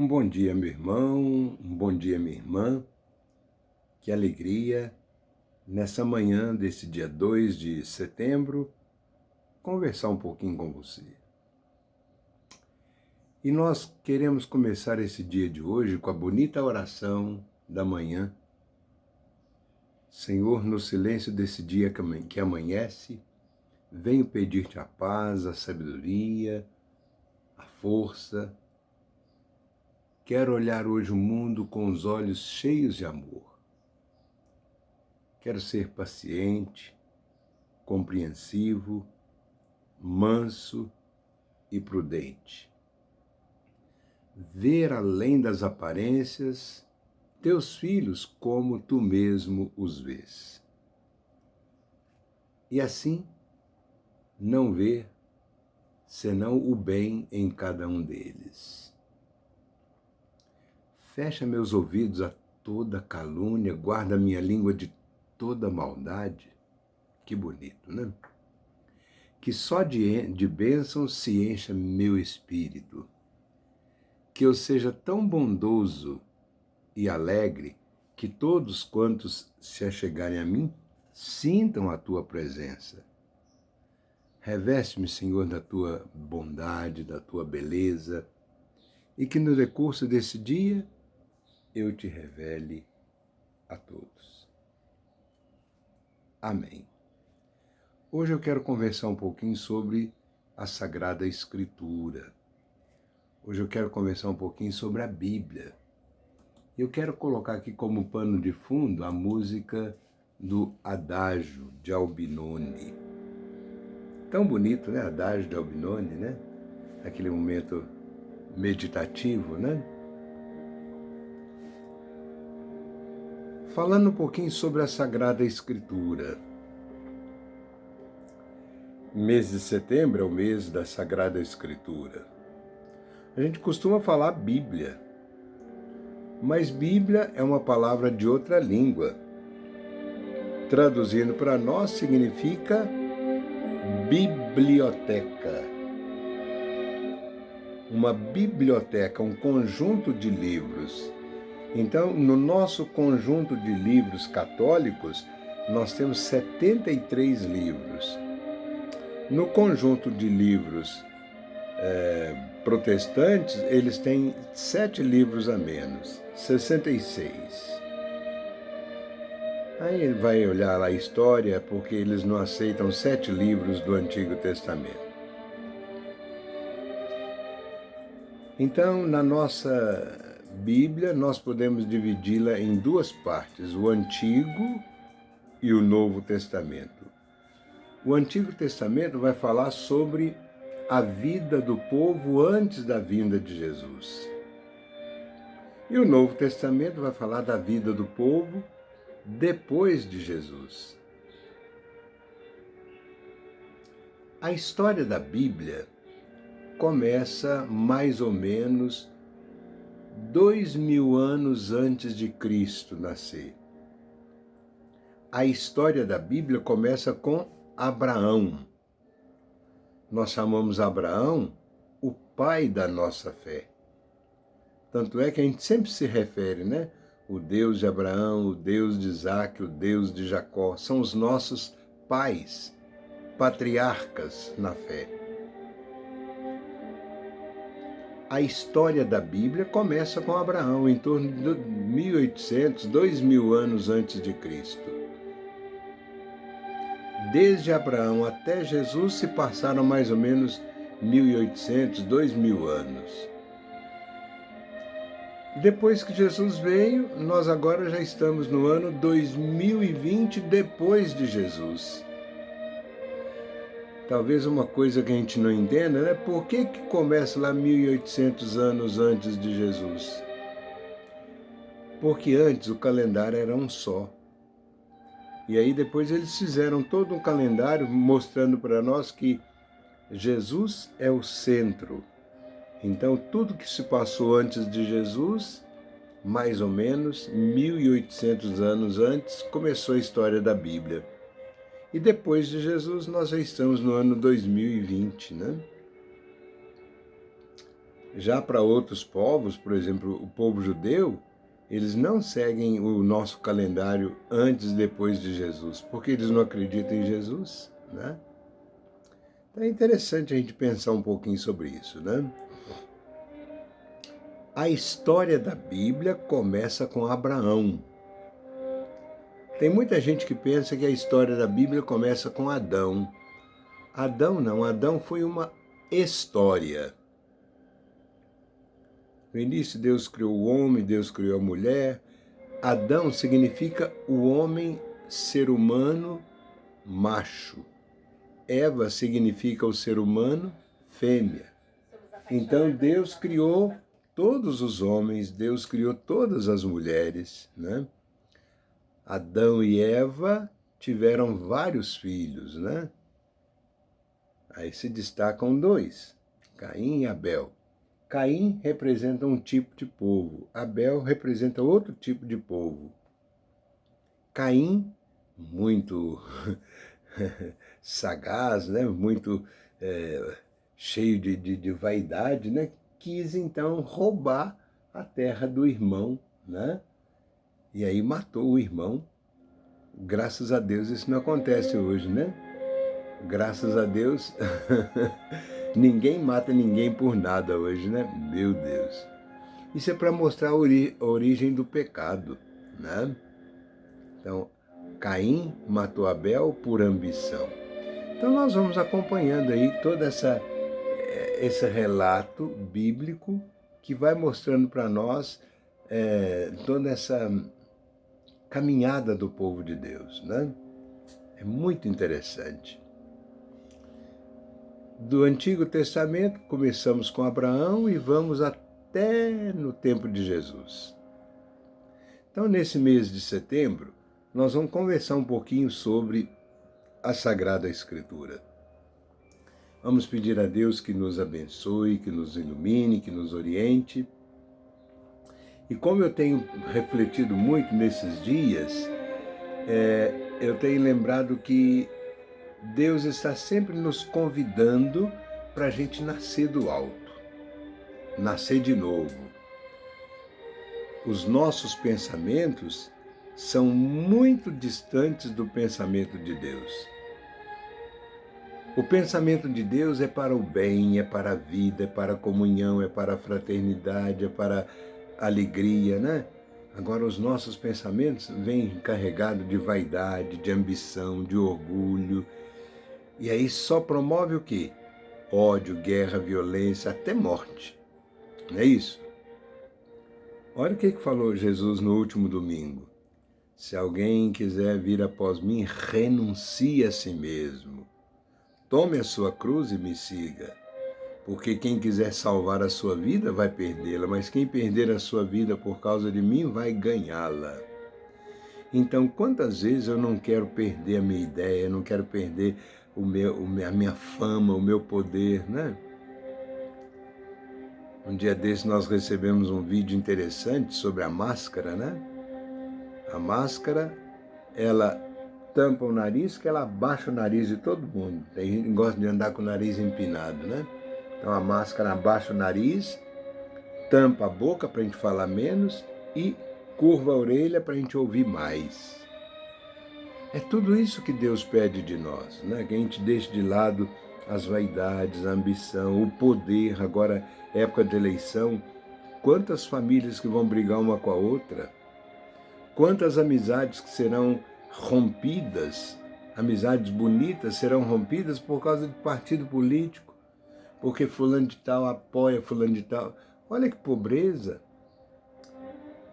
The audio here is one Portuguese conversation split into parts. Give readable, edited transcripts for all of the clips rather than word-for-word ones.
Um bom dia, meu irmão, um bom dia, minha irmã. Que alegria, nessa manhã desse dia 2 de setembro, conversar um pouquinho com você. E nós queremos começar esse dia de hoje com a bonita oração da manhã. Senhor, no silêncio desse dia que amanhece, venho pedir-te a paz, a sabedoria, a força. Quero olhar hoje o mundo com os olhos cheios de amor. Quero ser paciente, compreensivo, manso e prudente. Ver além das aparências teus filhos como tu mesmo os vês. E assim, não ver senão o bem em cada um deles. Fecha meus ouvidos a toda calúnia, guarda minha língua de toda maldade. Que bonito, né? Que só de bênçãos se encha meu espírito. Que eu seja tão bondoso e alegre que todos quantos se achegarem a mim sintam a tua presença. Reveste-me, Senhor, da tua bondade, da tua beleza, e que no decurso desse dia eu te revele a todos. Amém. Hoje eu quero conversar um pouquinho sobre a Sagrada Escritura. Hoje eu quero conversar um pouquinho sobre a Bíblia. Eu quero colocar aqui como pano de fundo a música do Adágio de Albinoni. Tão bonito, né? Adágio de Albinoni, né? Aquele momento meditativo, né? Falando um pouquinho sobre a Sagrada Escritura. Mês de setembro é o mês da Sagrada Escritura. A gente costuma falar Bíblia, mas Bíblia é uma palavra de outra língua. Traduzindo para nós significa biblioteca. Uma biblioteca, um conjunto de livros. Então, no nosso conjunto de livros católicos, nós temos 73 livros. No conjunto de livros protestantes, eles têm 7 livros a menos, 66. Aí ele vai olhar lá a história, porque eles não aceitam 7 livros do Antigo Testamento. Então, na nossa Bíblia, nós podemos dividi-la em 2 partes, o Antigo e o Novo Testamento. O Antigo Testamento vai falar sobre a vida do povo antes da vinda de Jesus. E o Novo Testamento vai falar da vida do povo depois de Jesus. A história da Bíblia começa mais ou menos 2000 anos antes de Cristo nascer. A história da Bíblia começa com Abraão. Nós chamamos Abraão o pai da nossa fé. Tanto é que a gente sempre se refere, né? O Deus de Abraão, o Deus de Isaac, o Deus de Jacó, são os nossos pais, patriarcas na fé. A história da Bíblia começa com Abraão, em torno de 1800, 2000 anos antes de Cristo. Desde Abraão até Jesus se passaram mais ou menos 1800, 2000 anos. Depois que Jesus veio, nós agora já estamos no ano 2020 depois de Jesus. Talvez uma coisa que a gente não entenda, né? Por que começa lá 1800 anos antes de Jesus? Porque antes o calendário era um só. E aí depois eles fizeram todo um calendário mostrando para nós que Jesus é o centro. Então tudo que se passou antes de Jesus, mais ou menos 1800 anos antes, começou a história da Bíblia. E depois de Jesus nós já estamos no ano 2020, né? Já para outros povos, por exemplo, o povo judeu, eles não seguem o nosso calendário antes e depois de Jesus, porque eles não acreditam em Jesus, né? Então é interessante a gente pensar um pouquinho sobre isso, né? A história da Bíblia começa com Abraão. Tem muita gente que pensa que a história da Bíblia começa com Adão. Adão não, Adão foi uma história. No início Deus criou o homem, Deus criou a mulher. Adão significa o homem, ser humano, macho. Eva significa o ser humano, fêmea. Então Deus criou todos os homens, Deus criou todas as mulheres, né? Adão e Eva tiveram vários filhos, né? Aí se destacam dois, Caim e Abel. Caim representa um tipo de povo, Abel representa outro tipo de povo. Caim, muito sagaz, né? Muito cheio de vaidade, né? Quis então roubar a terra do irmão, né? E aí matou o irmão. Graças a Deus isso não acontece hoje, né? Graças a Deus ninguém mata ninguém por nada hoje, né? Meu Deus. Isso é para mostrar a origem do pecado, né? Então, Caim matou Abel por ambição. Então nós vamos acompanhando aí todo esse relato bíblico que vai mostrando para nós toda essa caminhada do povo de Deus, né? É muito interessante. Do Antigo Testamento, começamos com Abraão e vamos até no tempo de Jesus. Então, nesse mês de setembro, nós vamos conversar um pouquinho sobre a Sagrada Escritura. Vamos pedir a Deus que nos abençoe, que nos ilumine, que nos oriente. E como eu tenho refletido muito nesses dias, eu tenho lembrado que Deus está sempre nos convidando para a gente nascer do alto, nascer de novo. Os nossos pensamentos são muito distantes do pensamento de Deus. O pensamento de Deus é para o bem, é para a vida, é para a comunhão, é para a fraternidade, é para a alegria, né? Agora os nossos pensamentos vêm carregados de vaidade, de ambição, de orgulho. E aí só promove o quê? Ódio, guerra, violência, até morte. Não é isso? Olha o que falou Jesus no último domingo. Se alguém quiser vir após mim, renuncie a si mesmo. Tome a sua cruz e me siga. Porque quem quiser salvar a sua vida vai perdê-la, mas quem perder a sua vida por causa de mim vai ganhá-la. Então, quantas vezes eu não quero perder a minha ideia, eu não quero perder a minha fama, o meu poder, né? Um dia desse nós recebemos um vídeo interessante sobre a máscara, né? A máscara, ela tampa o nariz, que ela abaixa o nariz de todo mundo. Tem gente que gosta de andar com o nariz empinado, né? Então a máscara abaixa o nariz, tampa a boca para a gente falar menos e curva a orelha para a gente ouvir mais. É tudo isso que Deus pede de nós, né? Que a gente deixe de lado as vaidades, a ambição, o poder. Agora, época de eleição, quantas famílias que vão brigar uma com a outra, quantas amizades que serão rompidas, amizades bonitas serão rompidas por causa de partido político, porque fulano de tal apoia fulano de tal. Olha que pobreza.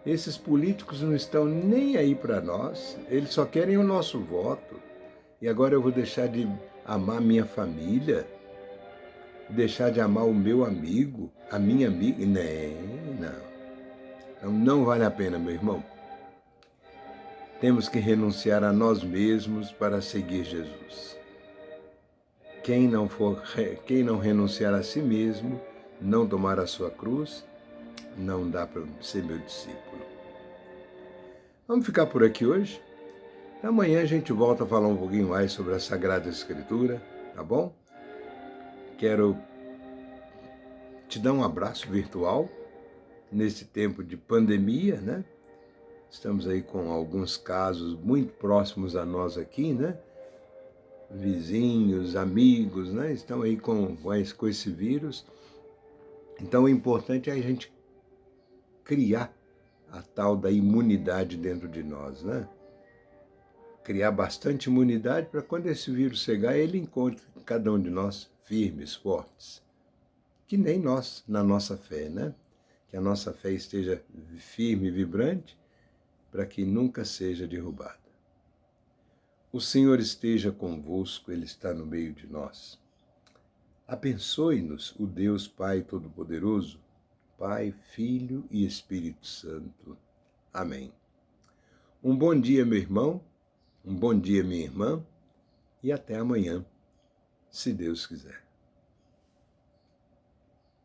Esses políticos não estão nem aí para nós, eles só querem o nosso voto. E agora eu vou deixar de amar minha família, deixar de amar o meu amigo, a minha amiga? Não. Então não vale a pena, meu irmão. Temos que renunciar a nós mesmos para seguir Jesus. Quem não renunciar a si mesmo, não tomar a sua cruz, não dá para ser meu discípulo. Vamos ficar por aqui hoje? Amanhã a gente volta a falar um pouquinho mais sobre a Sagrada Escritura, tá bom? Quero te dar um abraço virtual nesse tempo de pandemia, né? Estamos aí com alguns casos muito próximos a nós aqui, né? Vizinhos, amigos, né? Estão aí com esse vírus. Então, o importante é a gente criar a tal da imunidade dentro de nós, né? Criar bastante imunidade para quando esse vírus chegar, ele encontre cada um de nós firmes, fortes. Que nem nós, na nossa fé, né? Que a nossa fé esteja firme e vibrante para que nunca seja derrubada. O Senhor esteja convosco, Ele está no meio de nós. Abençoe-nos o Deus Pai Todo-Poderoso, Pai, Filho e Espírito Santo. Amém. Um bom dia, meu irmão, um bom dia, minha irmã, e até amanhã, se Deus quiser.